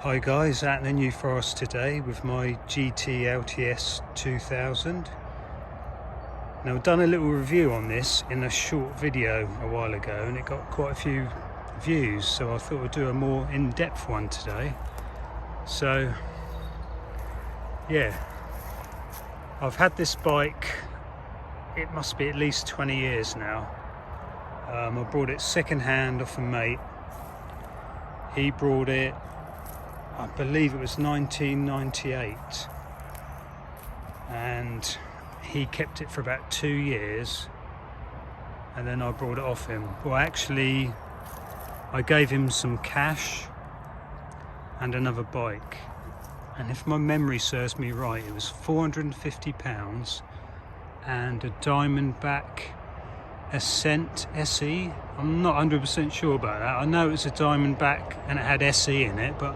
Hi guys, out in the New Forest today with my GT LTS 2000. Now I've done a little review on this in a short video a while ago and it got quite a few views, so I thought I'd do a more in-depth one today. So yeah, I've had this bike, it must be at least 20 years now. I brought it second hand off a mate. He brought it, I believe it was 1998, and he kept it for about 2 years and then I brought it off him. Well, actually I gave him some cash and another bike, and if my memory serves me right, it was £450 and a Diamondback Response SE. I'm not 100% sure about that. I know it's a Diamondback and it had SE in it, but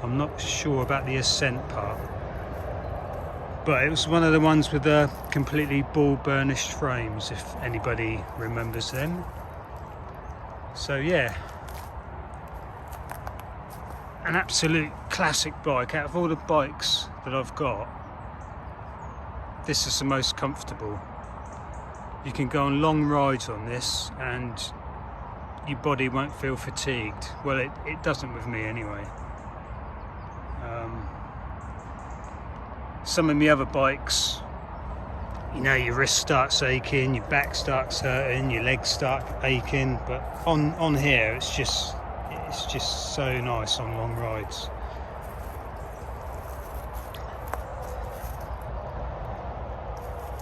I'm not sure about the Ascent part. But it was one of the ones with the completely ball burnished frames, if anybody remembers them. So yeah, an absolute classic bike. Out of all the bikes that I've got, this is the most comfortable. You can go on long rides on this and your body won't feel fatigued. Well, it doesn't with me anyway. Some of the other bikes, you know, your wrist starts aching, your back starts hurting, your legs start aching, but on here it's just so nice on long rides.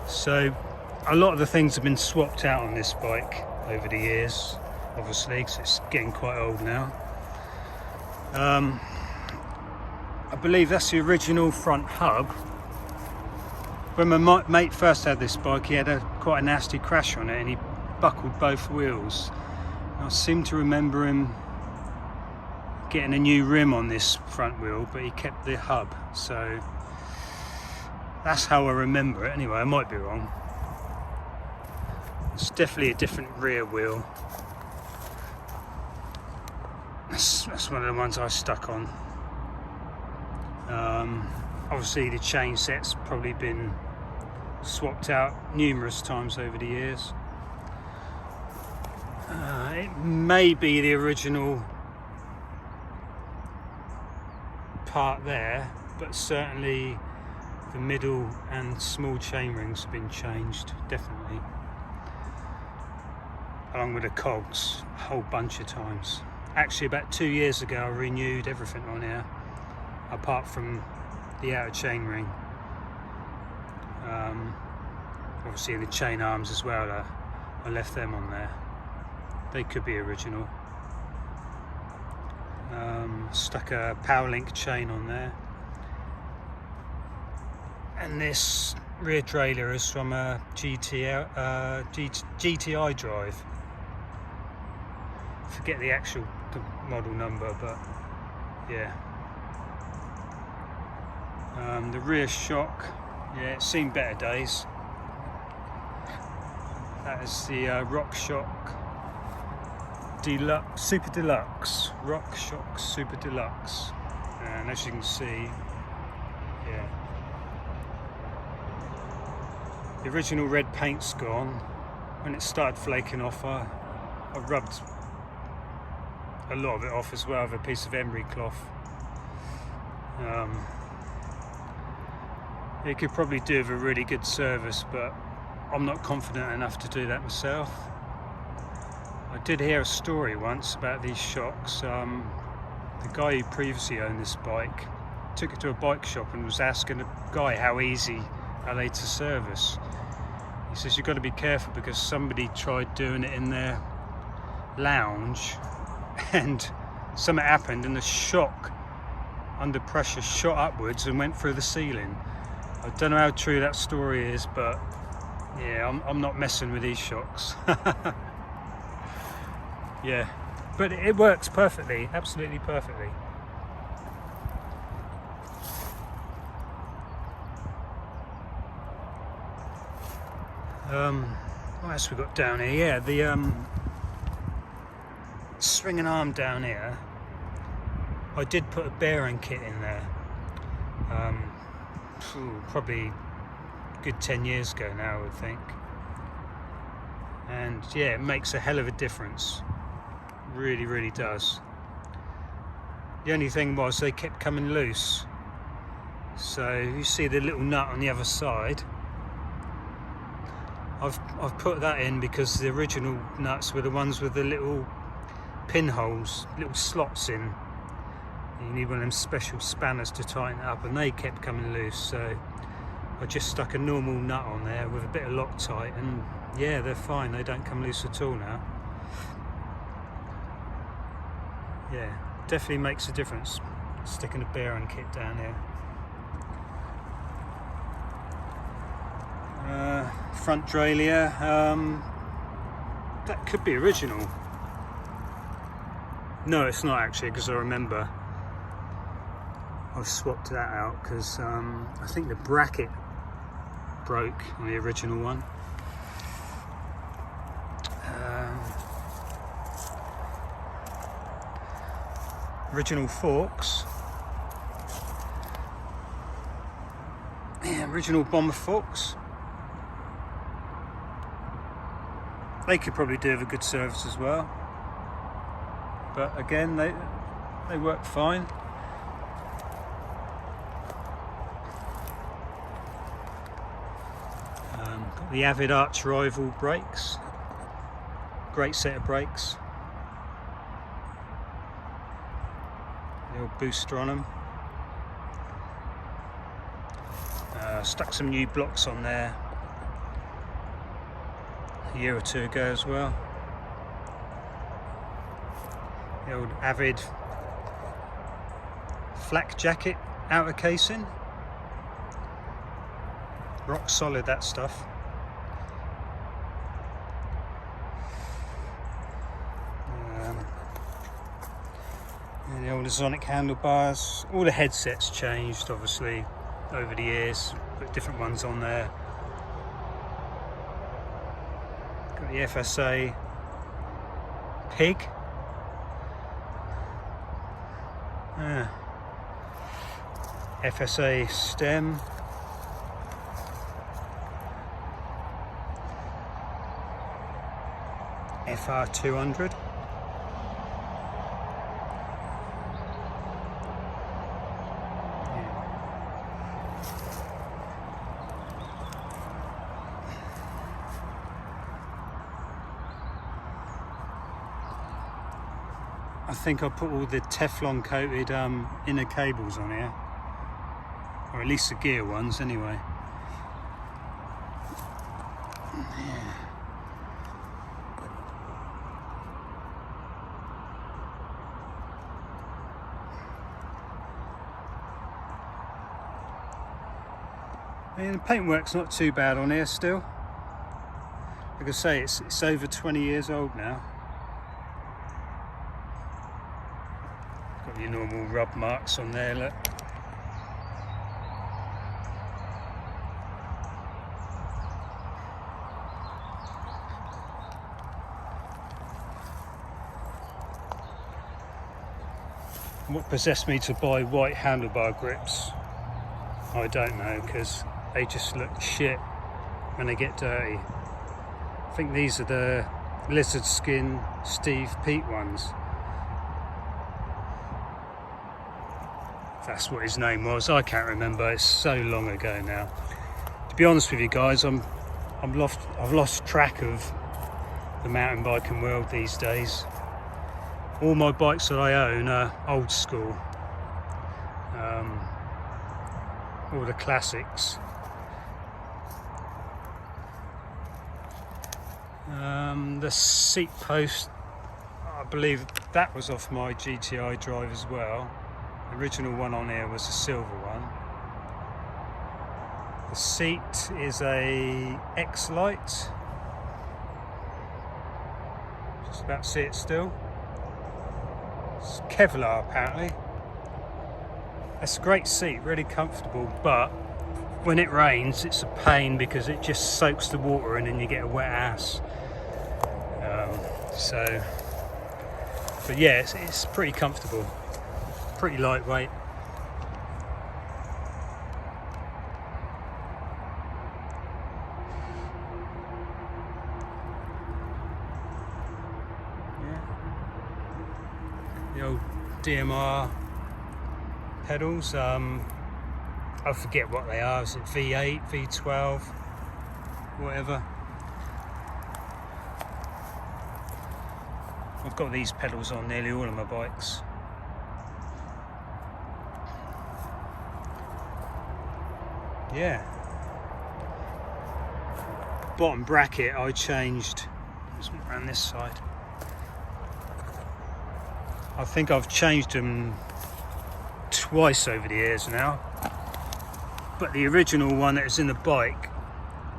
So a lot of the things have been swapped out on this bike over the years, obviously, because it's getting quite old now. I believe that's the original front hub. When my mate first had this bike, he had quite a nasty crash on it and he buckled both wheels. I seem to remember him getting a new rim on this front wheel, but he kept the hub. So that's how I remember it anyway. I might be wrong. It's definitely a different rear wheel. That's one of the ones I stuck on. Obviously the chain set's probably been swapped out numerous times over the years. It may be the original part there, but certainly the middle and small chain rings have been changed, definitely. Along with the cogs, a whole bunch of times. Actually, about 2 years ago I renewed everything on here, apart from the outer chain ring. Obviously the chain arms as well, I left them on there. They could be original. Stuck a power link chain on there. And this rear trailer is from a GTI drive. Forget the actual model number, but yeah. The rear shock, yeah, it's seen better days. That is the RockShox Deluxe, Super Deluxe, RockShox Super Deluxe, and as you can see, yeah, the original red paint's gone. When it started flaking off, I rubbed a lot of it off as well with a piece of emery cloth. It could probably do with a really good service, but I'm not confident enough to do that myself. I did hear a story once about these shocks. The guy who previously owned this bike took it to a bike shop and was asking a guy how easy are they to service. He says you've got to be careful because somebody tried doing it in their lounge and something happened and the shock under pressure shot upwards and went through the ceiling. I don't know how true that story is, but yeah, I'm not messing with these shocks. Yeah, but it works perfectly, absolutely perfectly. What else we got down here? Yeah, the swinging arm down here I did put a bearing kit in there, probably a good 10 years ago now, I would think. And yeah, it makes a hell of a difference. Really, really does. The only thing was they kept coming loose. So you see the little nut on the other side. I've put that in because the original nuts were the ones with the little pinholes, little slots in. You need one of them special spanners to tighten it up, and they kept coming loose. So I just stuck a normal nut on there with a bit of Loctite, and yeah, they're fine. They don't come loose at all now. Yeah, definitely makes a difference sticking a bearing kit down here. Front derailleur, that could be original. No, it's not actually, because I remember I've swapped that out because I think the bracket broke on the original one. Original forks. Yeah, original bomber forks. They could probably do with a good service as well, but again, they work fine. Got the Avid arch rival brakes. Great set of brakes. The old booster on them. Stuck some new blocks on there a year or two ago as well. The old Avid flak jacket outer casing. Rock solid, that stuff. And the old Sonic handlebars. All the headsets changed obviously over the years. Put different ones on there. Got the FSA pig. FSA stem. FR200. I think I put all the Teflon coated inner cables on here, or at least the gear ones anyway. Yeah. And the paintwork's not too bad on here still. Like I say, it's over 20 years old now. Got your normal rub marks on there, look. What possessed me to buy white handlebar grips, I don't know, because they just look shit when they get dirty. I think these are the lizard skin Steve Pete ones. That's what his name was. I can't remember. It's so long ago now. To be honest with you guys, I've lost track of the mountain biking world these days. All my bikes that I own are old school. All the classics. The seat post, I believe that was off my GTI drive as well. The original one on here was a silver one. The seat is a X-Lite. Just about see it still. It's Kevlar apparently. It's a great seat, really comfortable, but when it rains it's a pain because it just soaks the water in and you get a wet ass. But yeah, it's pretty comfortable. pretty lightweight. The old DMR pedals. I forget what they are. Is it V8, V12, whatever? I've got these pedals on nearly all of my bikes. Yeah. Bottom bracket I changed. Just around this side. I think I've changed them twice over the years now. But the original one that was in the bike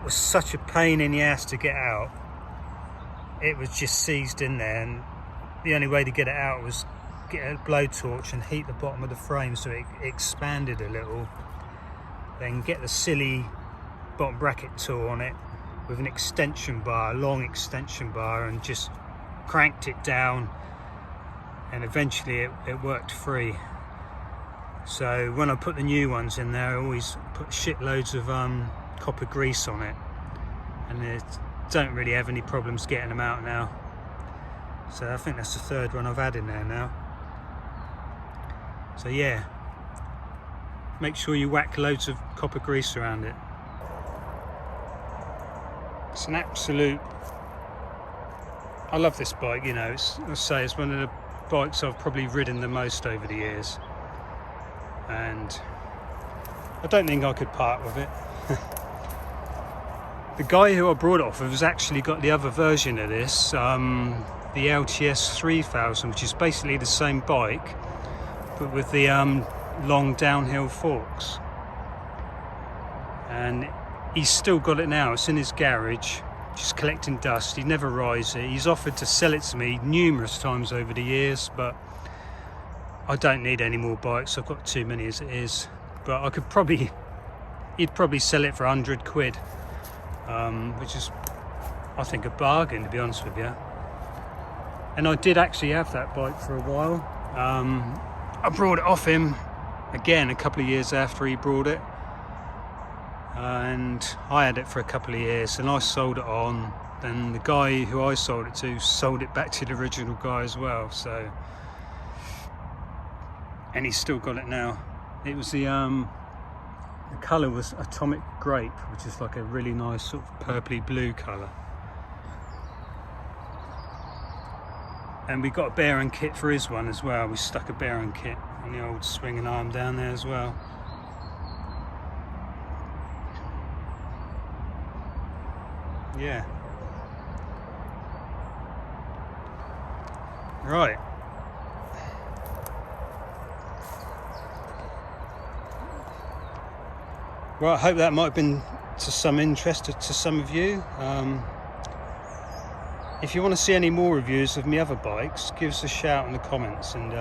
was such a pain in the ass to get out. It was just seized in there, and the only way to get it out was get a blowtorch and heat the bottom of the frame so it expanded a little. Then get the silly bottom bracket tool on it with an extension bar, a long extension bar, and just cranked it down, and eventually it worked free. So when I put the new ones in there, I always put shitloads of copper grease on it, and I don't really have any problems getting them out now. So I think that's the third one I've had in there now. So yeah, make sure you whack loads of copper grease around it. It's an absolute, I love this bike, you know, I'll say it's one of the bikes I've probably ridden the most over the years, and I don't think I could part with it. The guy who I brought it off of has actually got the other version of this, the LTS 3000, which is basically the same bike but with the long downhill forks, and he's still got it now. It's in his garage just collecting dust. He never rides it. He's offered to sell it to me numerous times over the years, but I don't need any more bikes. I've got too many as it is. But I could probably, he'd probably sell it for 100 quid, which is, I think, a bargain, to be honest with you. And I did actually have that bike for a while. I brought it off him again a couple of years after he brought it, and I had it for a couple of years, and I sold it on. Then the guy who I sold it to sold it back to the original guy as well. So, and he's still got it now. It was the colour was Atomic Grape, which is like a really nice sort of purpley blue colour. And we got a bearing kit for his one as well. We stuck a bearing kit on the old swinging arm down there as well. Yeah. Right. Well, I hope that might have been to some interest to some of you. If you want to see any more reviews of my other bikes, give us a shout in the comments, and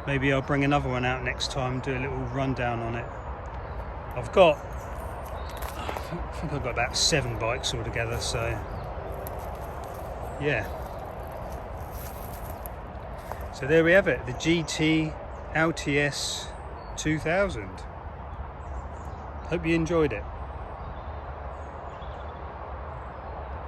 maybe I'll bring another one out next time, do a little rundown on it. I think I've got about 7 bikes altogether, so yeah. So there we have it, the GT LTS 2000. Hope you enjoyed it.